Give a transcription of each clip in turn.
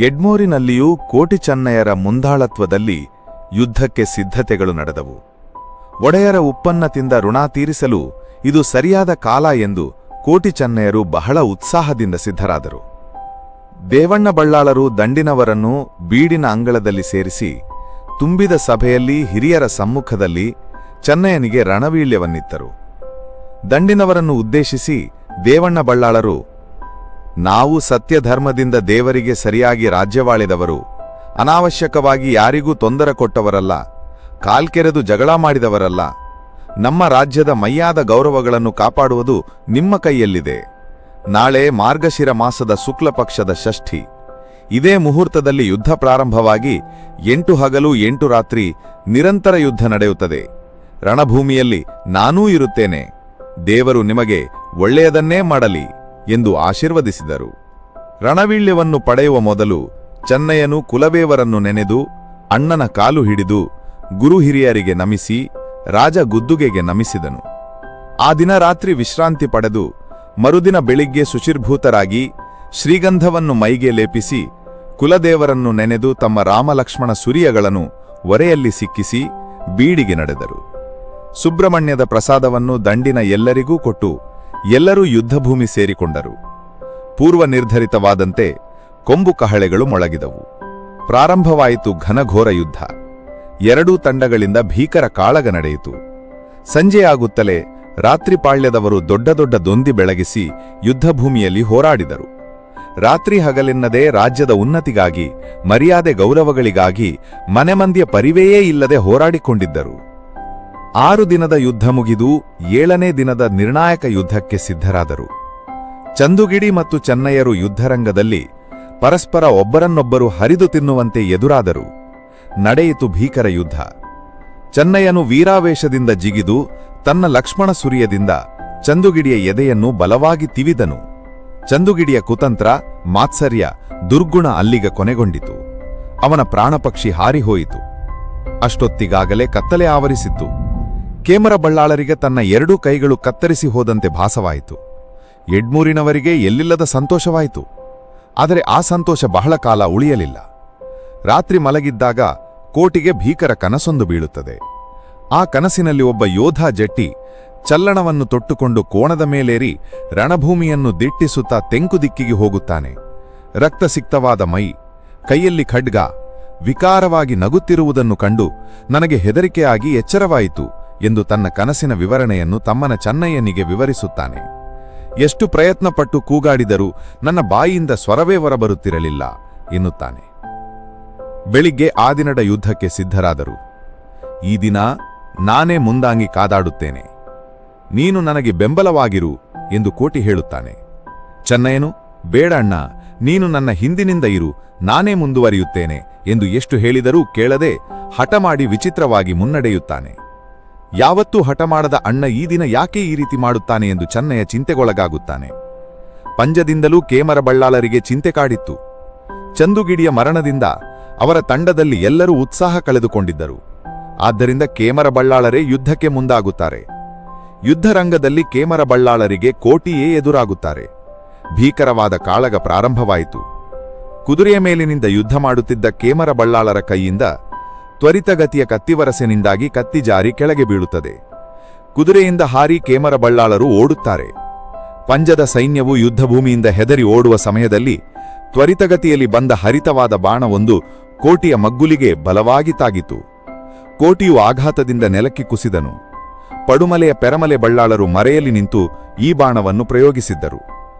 ಎಡ್ಮೂರಿನಲ್ಲಿಯೂ ಕೋಟಿ ಚೆನ್ನಯರ ಮುಂದಾಳತ್ವದಲ್ಲಿ ಯುದ್ಧಕ್ಕೆ ಸಿದ್ಧತೆಗಳು ನಡೆದವು. ಒಡೆಯರ ಉಪ್ಪನ್ನ ತಿಂದ ಋಣ ತೀರಿಸಲು ಇದು ಸರಿಯಾದ ಕಾಲ ಎಂದು ಕೋಟಿ ಚೆನ್ನಯರು ಬಹಳ ಉತ್ಸಾಹದಿಂದ ಸಿದ್ಧರಾದರು. ದೇವಣ್ಣ ಬಳ್ಳಾಳರು ದಂಡಿನವರನ್ನು ಬೀಡಿನ ಅಂಗಳದಲ್ಲಿ ಸೇರಿಸಿ ತುಂಬಿದ ಸಭೆಯಲ್ಲಿ ಹಿರಿಯರ ಸಮ್ಮುಖದಲ್ಲಿ ಚೆನ್ನಯನಿಗೆ ರಣವೀಳ್ಯವನ್ನಿತ್ತರು. ದಂಡಿನವರನ್ನು ಉದ್ದೇಶಿಸಿ ದೇವಣ್ಣ ಬಳ್ಳಾಳರು, ನಾವು ಸತ್ಯಧರ್ಮದಿಂದ ದೇವರಿಗೆ ಸರಿಯಾಗಿ ರಾಜ್ಯವಾಳಿದವರು, ಅನಾವಶ್ಯಕವಾಗಿ ಯಾರಿಗೂ ತೊಂದರೆ ಕೊಟ್ಟವರಲ್ಲ, ಕಾಲ್ಕೆರೆದು ಜಗಳ ಮಾಡಿದವರಲ್ಲ. ನಮ್ಮ ರಾಜ್ಯದ ಮೈಯಾದ ಗೌರವಗಳನ್ನು ಕಾಪಾಡುವುದು ನಿಮ್ಮ ಕೈಯಲ್ಲಿದೆ. ನಾಳೆ ಮಾರ್ಗಶಿರ ಮಾಸದ ಶುಕ್ಲಪಕ್ಷದ ಷಷ್ಠಿ. ಇದೇ ಮುಹೂರ್ತದಲ್ಲಿ ಯುದ್ಧ ಪ್ರಾರಂಭವಾಗಿ 8 ಹಗಲು 8 ರಾತ್ರಿ ನಿರಂತರ ಯುದ್ಧ ನಡೆಯುತ್ತದೆ. ರಣಭೂಮಿಯಲ್ಲಿ ನಾನೂ ಇರುತ್ತೇನೆ. ದೇವರು ನಿಮಗೆ ಒಳ್ಳೆಯದನ್ನೇ ಮಾಡಲಿ ಎಂದು ಆಶೀರ್ವದಿಸಿದರು. ರಣವೀಳ್ಯವನ್ನು ಪಡೆಯುವ ಮೊದಲು ಚೆನ್ನಯನು ಕುಲವೇವರನ್ನು ನೆನೆದು ಅಣ್ಣನ ಕಾಲು ಹಿಡಿದು ಗುರು ಹಿರಿಯರಿಗೆ ನಮಿಸಿ ರಾಜ ಗುದ್ದುಗೆಗೆ ನಮಿಸಿದನು. ಆ ದಿನ ರಾತ್ರಿ ವಿಶ್ರಾಂತಿ ಪಡೆದು ಮರುದಿನ ಬೆಳಿಗ್ಗೆ ಶುಚಿರ್ಭೂತರಾಗಿ ಶ್ರೀಗಂಧವನ್ನು ಮೈಗೆ ಲೇಪಿಸಿ ಕುಲದೇವರನ್ನು ನೆನೆದು ತಮ್ಮ ರಾಮಲಕ್ಷ್ಮಣ ಸುರಿಯಗಳನ್ನು ಒರೆಯಲ್ಲಿ ಸಿಕ್ಕಿಸಿ ಬೀಡಿಗೆ ನಡೆದರು. ಸುಬ್ರಹ್ಮಣ್ಯದ ಪ್ರಸಾದವನ್ನು ದಂಡಿನ ಎಲ್ಲರಿಗೂ ಕೊಟ್ಟು ಎಲ್ಲರೂ ಯುದ್ಧಭೂಮಿ ಸೇರಿಕೊಂಡರು. ಪೂರ್ವ ನಿರ್ಧರಿತವಾದಂತೆ ಕೊಂಬು ಕಹಳೆಗಳು ಮೊಳಗಿದವು. ಪ್ರಾರಂಭವಾಯಿತು ಘನಘೋರ ಯುದ್ಧ. ಎರಡೂ ತಂಡಗಳಿಂದ ಭೀಕರ ಕಾಳಗ ನಡೆಯಿತು. ಸಂಜೆಯಾಗುತ್ತಲೇ ರಾತ್ರಿಪಾಳ್ಯದವರು ದೊಡ್ಡ ದೊಡ್ಡ ದೊಂದಿ ಬೆಳಗಿಸಿ ಯುದ್ಧಭೂಮಿಯಲ್ಲಿ ಹೋರಾಡಿದರು. ರಾತ್ರಿ ಹಗಲೆನ್ನದೇ ರಾಜ್ಯದ ಉನ್ನತಿಗಾಗಿ, ಮರ್ಯಾದೆ ಗೌರವಗಳಿಗಾಗಿ ಮನೆಮಂದಿಯ ಪರಿವೆಯೇ ಇಲ್ಲದೆ ಹೋರಾಡಿಕೊಂಡಿದ್ದರು. 6 ದಿನದ ಯುದ್ಧ ಮುಗಿದು 7ನೇ ದಿನದ ನಿರ್ಣಾಯಕ ಯುದ್ಧಕ್ಕೆ ಸಿದ್ಧರಾದರು. ಚಂದುಗಿಡಿ ಮತ್ತು ಚೆನ್ನಯರು ಯುದ್ಧರಂಗದಲ್ಲಿ ಪರಸ್ಪರ ಒಬ್ಬರನ್ನೊಬ್ಬರು ಹರಿದು ತಿನ್ನುವಂತೆ ಎದುರಾದರು. ನಡೆಯಿತು ಭೀಕರ ಯುದ್ಧ. ಚೆನ್ನಯನು ವೀರಾವೇಶದಿಂದ ಜಿಗಿದು ತನ್ನ ಲಕ್ಷ್ಮಣ ಸುರಿಯದಿಂದ ಚಂದುಗಿಡಿಯ ಎದೆಯನ್ನು ಬಲವಾಗಿ ತಿವಿದನು. ಚಂದುಗಿಡಿಯ ಕುತಂತ್ರ, ಮಾತ್ಸರ್ಯ, ದುರ್ಗುಣ ಅಲ್ಲಿಗೆ ಕೊನೆಗೊಂಡಿತು. ಅವನ ಪ್ರಾಣಪಕ್ಷಿ ಹಾರಿಹೋಯಿತು. ಅಷ್ಟೊತ್ತಿಗಾಗಲೇ ಕತ್ತಲೆ ಆವರಿಸಿತ್ತು. ಕೇಮರ ಬಳ್ಳಾಳರಿಗೆ ತನ್ನ 2 ಕೈಗಳು ಕತ್ತರಿಸಿ ಹೋದಂತೆ ಭಾಸವಾಯಿತು. ಎಡ್ಮೂರಿನವರಿಗೆ ಎಲ್ಲಿಲ್ಲದ ಸಂತೋಷವಾಯಿತು. ಆದರೆ ಆ ಸಂತೋಷ ಬಹಳ ಕಾಲ ಉಳಿಯಲಿಲ್ಲ. ರಾತ್ರಿ ಮಲಗಿದ್ದಾಗ ಕೋಟಿಗೆ ಭೀಕರ ಕನಸೊಂದು ಬೀಳುತ್ತದೆ. ಆ ಕನಸಿನಲ್ಲಿ ಒಬ್ಬ ಯೋಧ ಜಟ್ಟಿ ಚಲ್ಲಣವನ್ನು ತೊಟ್ಟುಕೊಂಡು ಕೋಣದ ಮೇಲೇರಿ ರಣಭೂಮಿಯನ್ನು ದಿಟ್ಟಿಸುತ್ತಾ ತೆಂಕು ದಿಕ್ಕಿಗೆ ಹೋಗುತ್ತಾನೆ. ರಕ್ತಸಿಕ್ತವಾದ ಮೈ, ಕೈಯಲ್ಲಿ ಖಡ್ಗ, ವಿಕಾರವಾಗಿ ನಗುತ್ತಿರುವುದನ್ನು ಕಂಡು ನನಗೆ ಹೆದರಿಕೆಯಾಗಿ ಎಚ್ಚರವಾಯಿತು ಎಂದು ತನ್ನ ಕನಸಿನ ವಿವರಣೆಯನ್ನು ತಮ್ಮನ ಚೆನ್ನಯ್ಯನಿಗೆ ವಿವರಿಸುತ್ತಾನೆ. ಎಷ್ಟು ಪ್ರಯತ್ನಪಟ್ಟು ಕೂಗಾಡಿದರೂ ನನ್ನ ಬಾಯಿಯಿಂದ ಸ್ವರವೇ ಹೊರಬರುತ್ತಿರಲಿಲ್ಲ ಎನ್ನುತ್ತಾನೆ. ಬೆಳಿಗ್ಗೆ ಆ ದಿನದ ಯುದ್ಧಕ್ಕೆ ಸಿದ್ಧರಾದರು. ಈ ದಿನ ನಾನೇ ಮುಂದಾಂಗಿ ಕಾದಾಡುತ್ತೇನೆ, ನೀನು ನನಗೆ ಬೆಂಬಲವಾಗಿರು ಎಂದು ಕೋಟಿ ಹೇಳುತ್ತಾನೆ. ಚೆನ್ನಯ್ಯನು, ಬೇಡ ಅಣ್ಣ, ನೀನು ನನ್ನ ಹಿಂದಿನಿಂದ ಇರು, ನಾನೇ ಮುಂದುವರಿಯುತ್ತೇನೆ ಎಂದು ಎಷ್ಟು ಹೇಳಿದರೂ ಕೇಳದೆ ಹಠ ಮಾಡಿ ವಿಚಿತ್ರವಾಗಿ ಮುನ್ನಡೆಯುತ್ತಾನೆ. ಯಾವತ್ತೂ ಹಠ ಮಾಡದ ಅಣ್ಣ ಈ ದಿನ ಯಾಕೆ ಈ ರೀತಿ ಮಾಡುತ್ತಾನೆ ಎಂದು ಚೆನ್ನಯ್ಯ ಚಿಂತೆಗೊಳಗಾಗುತ್ತಾನೆ. ಪಂಜದಿಂದಲೂ ಕೇಮರ ಬಳ್ಳಾಳರಿಗೆ ಚಿಂತೆ ಕಾಡಿತ್ತು. ಚಂದುಗಿಡಿಯ ಮರಣದಿಂದ ಅವರ ತಂಡದಲ್ಲಿ ಎಲ್ಲರೂ ಉತ್ಸಾಹ ಕಳೆದುಕೊಂಡಿದ್ದರು. ಆದ್ದರಿಂದ ಕೇಮರ ಬಳ್ಳಾಳರೇ ಯುದ್ಧಕ್ಕೆ ಮುಂದಾಗುತ್ತಾರೆ. ಯುದ್ಧರಂಗದಲ್ಲಿ ಕೇಮರ ಬಳ್ಳಾಳರಿಗೆ ಕೋಟಿಯೇ ಎದುರಾಗುತ್ತಾರೆ. ಭೀಕರವಾದ ಕಾಳಗ ಪ್ರಾರಂಭವಾಯಿತು. ಕುದುರೆಯ ಮೇಲಿನಿಂದ ಯುದ್ಧ ಮಾಡುತ್ತಿದ್ದ ಕೇಮರ ಬಳ್ಳಾಳರ ಕೈಯಿಂದ ತ್ವರಿತಗತಿಯ ಕತ್ತಿವರಸೆನಿಂದಾಗಿ ಕತ್ತಿ ಜಾರಿ ಕೆಳಗೆ ಬೀಳುತ್ತದೆ. ಕುದುರೆಯಿಂದ ಹಾರಿ ಕೇಮರ ಬಳ್ಳಾಳರು ಓಡುತ್ತಾರೆ. ಪಂಜದ ಸೈನ್ಯವು ಯುದ್ಧಭೂಮಿಯಿಂದ ಹೆದರಿ ಓಡುವ ಸಮಯದಲ್ಲಿ ತ್ವರಿತಗತಿಯಲ್ಲಿ ಬಂದ ಹರಿತವಾದ ಬಾಣವೊಂದು ಕೋಟಿಯ ಮಗ್ಗುಲಿಗೆ ಬಲವಾಗಿ ತಾಗಿತು. ಕೋಟಿಯು ಆಘಾತದಿಂದ ನೆಲಕ್ಕೆ ಕುಸಿದನು. ಪಡುಮಲೆಯ ಪೆರಮಲೆ ಬಳ್ಳಾಳರು ಮರೆಯಲ್ಲಿ ನಿಂತು ಈ ಬಾಣವನ್ನು ಪ್ರಯೋಗಿಸಿದ್ದರು.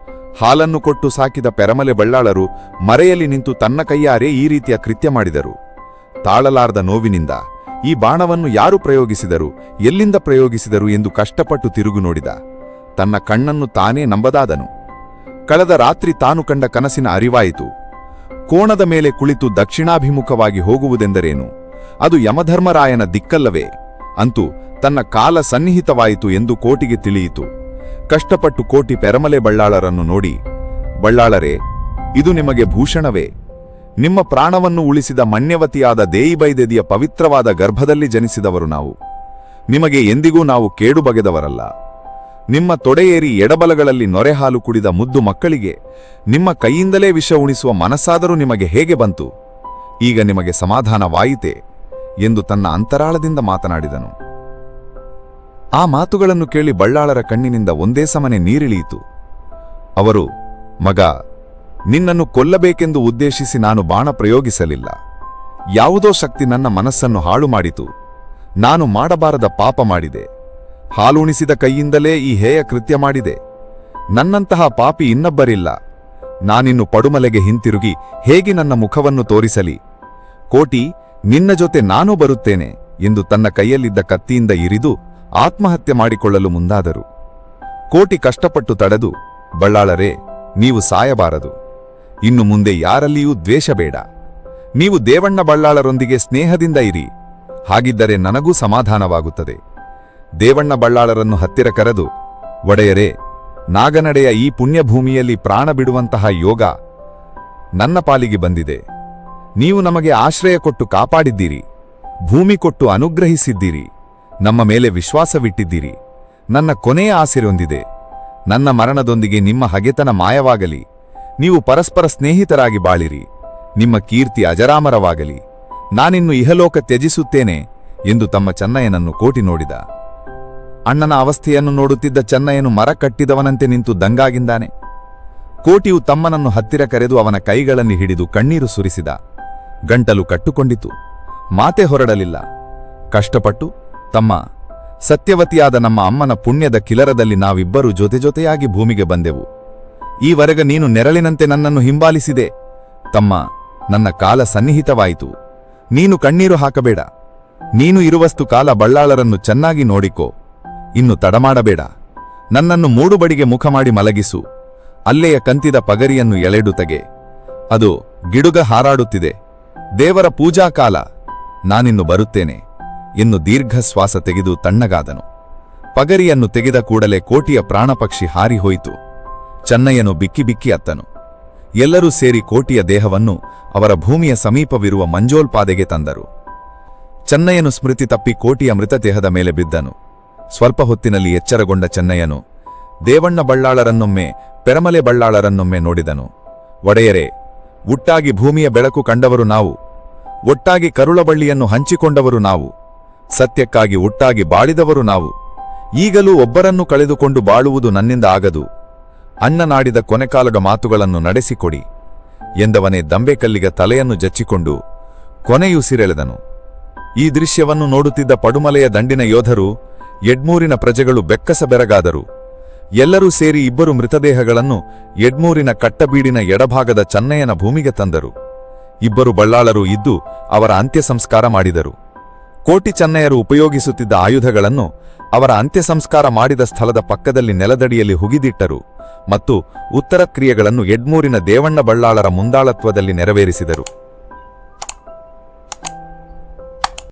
ಹಾಲನ್ನು ಕೊಟ್ಟು ಸಾಕಿದ ಪೆರಮಲೆ ಬಳ್ಳಾಳರು ಮರೆಯಲ್ಲಿ ನಿಂತು ತನ್ನ ಕೈಯಾರೆ ಈ ರೀತಿಯ ಕೃತ್ಯ ಮಾಡಿದರು. ತಾಳಲಾರ್ದ ನೋವಿನಿಂದ ಈ ಬಾಣವನ್ನು ಯಾರು ಪ್ರಯೋಗಿಸಿದರು, ಎಲ್ಲಿಂದ ಪ್ರಯೋಗಿಸಿದರು ಎಂದು ಕಷ್ಟಪಟ್ಟು ತಿರುಗು ನೋಡಿದ. ತನ್ನ ಕಣ್ಣನ್ನು ತಾನೇ ನಂಬದಾದನು. ಕಳೆದ ರಾತ್ರಿ ತಾನು ಕಂಡ ಕನಸಿನ ಅರಿವಾಯಿತು. ಕೋಣದ ಮೇಲೆ ಕುಳಿತು ದಕ್ಷಿಣಾಭಿಮುಖವಾಗಿ ಹೋಗುವುದೆಂದರೇನು? ಅದು ಯಮಧರ್ಮರಾಯನ ದಿಕ್ಕಲ್ಲವೇ? ಅಂತೂ ತನ್ನ ಕಾಲ ಸನ್ನಿಹಿತವಾಯಿತು ಎಂದು ಕೋಟಿಗೆ ತಿಳಿಯಿತು. ಕಷ್ಟಪಟ್ಟು ಕೋಟಿ ಪೆರಮಲೆ ಬಳ್ಳಾಳರನ್ನು ನೋಡಿ, ಬಳ್ಳಾಳರೇ, ಇದು ನಿಮಗೆ ಭೂಷಣವೇ? ನಿಮ್ಮ ಪ್ರಾಣವನ್ನು ಉಳಿಸಿದ ಮನ್ಯವತಿಯಾದ ದೇಯಿಬೈದೆದಿಯ ಪವಿತ್ರವಾದ ಗರ್ಭದಲ್ಲಿ ಜನಿಸಿದವರು ನಾವು. ನಿಮಗೆ ಎಂದಿಗೂ ನಾವು ಕೇಡು ಬಗೆದವರಲ್ಲ. ನಿಮ್ಮ ತೊಡೆಯೇರಿ ಎಡಬಲಗಳಲ್ಲಿ ನೊರೆಹಾಲು ಕುಡಿದ ಮುದ್ದು ಮಕ್ಕಳಿಗೆ ನಿಮ್ಮ ಕೈಯಿಂದಲೇ ವಿಷ ಉಣಿಸುವ ಮನಸ್ಸಾದರೂ ನಿಮಗೆ ಹೇಗೆ ಬಂತು? ಈಗ ನಿಮಗೆ ಸಮಾಧಾನವಾಯಿತೆ ಎಂದು ತನ್ನ ಅಂತರಾಳದಿಂದ ಮಾತನಾಡಿದನು. ಆ ಮಾತುಗಳನ್ನು ಕೇಳಿ ಬಳ್ಳಾಳರ ಕಣ್ಣಿನಿಂದ ಒಂದೇ ಸಮನೆ ನೀರಿಳಿಯಿತು. ಅವರು, ಮಗ, ನಿನ್ನನ್ನು ಕೊಲ್ಲಬೇಕೆಂದು ಉದ್ದೇಶಿಸಿ ನಾನು ಬಾಣ ಪ್ರಯೋಗಿಸಲಿಲ್ಲ. ಯಾವುದೋ ಶಕ್ತಿ ನನ್ನ ಮನಸ್ಸನ್ನು ಹಾಳು ಮಾಡಿತು. ನಾನು ಮಾಡಬಾರದ ಪಾಪ ಮಾಡಿದೆ. ಹಾಲುಣಿಸಿದ ಕೈಯಿಂದಲೇ ಈ ಹೇಯ ಕೃತ್ಯ ಮಾಡಿದೆ. ನನ್ನಂತಹ ಪಾಪಿ ಇನ್ನೊಬ್ಬರಿಲ್ಲ. ನಾನಿನ್ನು ಪಡುಮಲೆಗೆ ಹಿಂತಿರುಗಿ ಹೇಗೆ ನನ್ನ ಮುಖವನ್ನು ತೋರಿಸಲಿ? ಕೋಟಿ, ನಿನ್ನ ಜೊತೆ ನಾನೂ ಬರುತ್ತೇನೆ ಎಂದು ತನ್ನ ಕೈಯಲ್ಲಿದ್ದ ಕತ್ತಿಯಿಂದ ಇರಿದು ಆತ್ಮಹತ್ಯೆ ಮಾಡಿಕೊಳ್ಳಲು ಮುಂದಾದರು. ಕೋಟಿ ಕಷ್ಟಪಟ್ಟು ತಡೆದು, ಬಳ್ಳಾಳರೇ, ನೀವು ಸಾಯಬಾರದು. ಇನ್ನು ಮುಂದೆ ಯಾರಲ್ಲಿಯೂ ದ್ವೇಷ ಬೇಡ. ನೀವು ದೇವಣ್ಣ ಬಳ್ಳಾಳರೊಂದಿಗೆ ಸ್ನೇಹದಿಂದ ಇರಿ. ಹಾಗಿದ್ದರೆ ನನಗೂ ಸಮಾಧಾನವಾಗುತ್ತದೆ. ದೇವಣ್ಣ ಬಳ್ಳಾಳರನ್ನು ಹತ್ತಿರ ಕರೆದು, ಒಡೆಯರೇ, ನಾಗನಡೆಯ ಈ ಪುಣ್ಯಭೂಮಿಯಲ್ಲಿ ಪ್ರಾಣ ಬಿಡುವಂತಹ ಯೋಗ ನನ್ನ ಪಾಲಿಗೆ ಬಂದಿದೆ. ನೀವು ನಮಗೆ ಆಶ್ರಯ ಕೊಟ್ಟು ಕಾಪಾಡಿದ್ದೀರಿ. ಭೂಮಿ ಕೊಟ್ಟು ಅನುಗ್ರಹಿಸಿದ್ದೀರಿ. ನಮ್ಮ ಮೇಲೆ ವಿಶ್ವಾಸವಿಟ್ಟಿದ್ದೀರಿ. ನನ್ನ ಕೊನೆಯ ಆಸೆಯೊಂದಿದೆ. ನನ್ನ ಮರಣದೊಂದಿಗೆ ನಿಮ್ಮ ಹಗೆತನ ಮಾಯವಾಗಲಿ. ನೀವು ಪರಸ್ಪರ ಸ್ನೇಹಿತರಾಗಿ ಬಾಳಿರಿ. ನಿಮ್ಮ ಕೀರ್ತಿ ಅಜರಾಮರವಾಗಲಿ. ನಾನಿನ್ನು ಇಹಲೋಕ ತ್ಯಜಿಸುತ್ತೇನೆ ಎಂದು ತಮ್ಮ ಚೆನ್ನಯ್ಯನನ್ನು ಕೋಟಿ ನೋಡಿದ. ಅಣ್ಣನ ಅವಸ್ಥೆಯನ್ನು ನೋಡುತ್ತಿದ್ದ ಚೆನ್ನಯ್ಯನು ಮರ ಕಟ್ಟಿದವನಂತೆ ನಿಂತು ದಂಗಾಗಿದ್ದಾನೆ. ಕೋಟಿಯು ತಮ್ಮನನ್ನು ಹತ್ತಿರ ಕರೆದು ಅವನ ಕೈಗಳನ್ನು ಹಿಡಿದು ಕಣ್ಣೀರು ಸುರಿಸಿದ. ಗಂಟಲು ಕಟ್ಟುಕೊಂಡಿತು. ಮಾತೆ ಹೊರಡಲಿಲ್ಲ. ಕಷ್ಟಪಟ್ಟು, ತಮ್ಮ, ಸತ್ಯವತಿಯಾದ ನಮ್ಮ ಅಮ್ಮನ ಪುಣ್ಯದ ಕಿಲರದಲ್ಲಿ ನಾವಿಬ್ಬರೂ ಜೊತೆಜೊತೆಯಾಗಿ ಭೂಮಿಗೆ ಬಂದೆವು. ಈವರೆಗೆ ನೀನು ನೆರಳಿನಂತೆ ನನ್ನನ್ನು ಹಿಂಬಾಲಿಸಿದೆ. ತಮ್ಮ, ನನ್ನ ಕಾಲ ಸನ್ನಿಹಿತವಾಯಿತು. ನೀನು ಕಣ್ಣೀರು ಹಾಕಬೇಡ. ನೀನು ಇರುವಷ್ಟು ಕಾಲ ಬಳ್ಳಾಳರನ್ನು ಚೆನ್ನಾಗಿ ನೋಡಿಕೋ. ಇನ್ನು ತಡಮಾಡಬೇಡ. ನನ್ನನ್ನು ಮೂಡುಬಡಿಗೆ ಮುಖ ಮಾಡಿ ಮಲಗಿಸು. ಅಲ್ಲೆಯ ಕಂತಿದ ಪಗರಿಯನ್ನು ಎಳೆಡು ತೆಗೆ. ಅದು ಗಿಡುಗ ಹಾರಾಡುತ್ತಿದೆ. ದೇವರ ಪೂಜಾ ಕಾಲ. ನಾನಿನ್ನು ಬರುತ್ತೇನೆ ಎಂದು ದೀರ್ಘ ಶ್ವಾಸ ತೆಗೆದು ತಣ್ಣಗಾದನು. ಪಗರಿಯನ್ನು ತೆಗೆದ ಕೂಡಲೇ ಕೋಟಿಯ ಪ್ರಾಣಪಕ್ಷಿ ಹಾರಿಹೋಯಿತು. ಚೆನ್ನಯ್ಯನು ಬಿಕ್ಕಿ ಬಿಕ್ಕಿ ಅತ್ತನು. ಎಲ್ಲರೂ ಸೇರಿ ಕೋಟಿಯ ದೇಹವನ್ನು ಅವರ ಭೂಮಿಯ ಸಮೀಪವಿರುವ ಮಂಜೋಲ್ಪಾದೆಗೆ ತಂದರು. ಚೆನ್ನಯ್ಯನು ಸ್ಮೃತಿ ತಪ್ಪಿ ಕೋಟಿಯ ಮೃತದೇಹದ ಮೇಲೆ ಬಿದ್ದನು. ಸ್ವಲ್ಪ ಹೊತ್ತಿನಲ್ಲಿ ಎಚ್ಚರಗೊಂಡ ಚೆನ್ನಯ್ಯನು ದೇವಣ್ಣ ಬಳ್ಳಾಳರನ್ನೊಮ್ಮೆ, ಪೆರಮಲೆ ಬಳ್ಳಾಳರನ್ನೊಮ್ಮೆ ನೋಡಿದನು. ಒಡೆಯರೇ, ಒಟ್ಟಾಗಿ ಭೂಮಿಯ ಬೆಳಕು ಕಂಡವರು ನಾವು. ಒಟ್ಟಾಗಿ ಕರುಳಬಳ್ಳಿಯನ್ನು ಹಂಚಿಕೊಂಡವರು ನಾವು. ಸತ್ಯಕ್ಕಾಗಿ ಒಟ್ಟಾಗಿ ಬಾಳಿದವರು ನಾವು. ಈಗಲೂ ಒಬ್ಬರನ್ನು ಕಳೆದುಕೊಂಡು ಬಾಳುವುದು ನನ್ನಿಂದ ಆಗದು. ಅಣ್ಣನಾಡಿದ ಕೊನೆಕಾಲದ ಮಾತುಗಳನ್ನು ನಡೆಸಿಕೊಡಿ ಎಂದವನೇ ದಂಬೆಕಲ್ಲಿಗ ತಲೆಯನ್ನು ಜಚ್ಚಿಕೊಂಡು ಕೊನೆಯುಸಿರೆಳೆದನು. ಈ ದೃಶ್ಯವನ್ನು ನೋಡುತ್ತಿದ್ದ ಪಡುಮಲೆಯ ದಂಡಿನ ಯೋಧರು, ಎಡ್ಮೂರಿನ ಪ್ರಜೆಗಳು ಬೆಕ್ಕಸ ಬೆರಗಾದರು. ಎಲ್ಲರೂ ಸೇರಿ ಇಬ್ಬರು ಮೃತದೇಹಗಳನ್ನು ಎಡ್ಮೂರಿನ ಕಟ್ಟಬೀಡಿನ ಎಡಭಾಗದ ಚೆನ್ನಯ್ಯನ ಭೂಮಿಗೆ ತಂದರು. ಇಬ್ಬರು ಬಳ್ಳಾಳರು ಇದ್ದು ಅವರ ಅಂತ್ಯ ಸಂಸ್ಕಾರ ಮಾಡಿದರು. ಕೋಟಿ ಚೆನ್ನಯ್ಯರು ಉಪಯೋಗಿಸುತ್ತಿದ್ದ ಆಯುಧಗಳನ್ನು ಅವರ ಅಂತ್ಯ ಸಂಸ್ಕಾರ ಮಾಡಿದ ಸ್ಥಳದ ಪಕ್ಕದಲ್ಲಿ ನೆಲದಡಿಯಲ್ಲಿ ಹುಗಿದಿಟ್ಟರು ಮತ್ತು ಉತ್ತರ ಕ್ರಿಯೆಗಳನ್ನು ಎಡ್ಮೂರಿನ ದೇವಣ್ಣ ಬಳ್ಳಾಳರ ಮುಂದಾಳತ್ವದಲ್ಲಿ ನೆರವೇರಿಸಿದರು.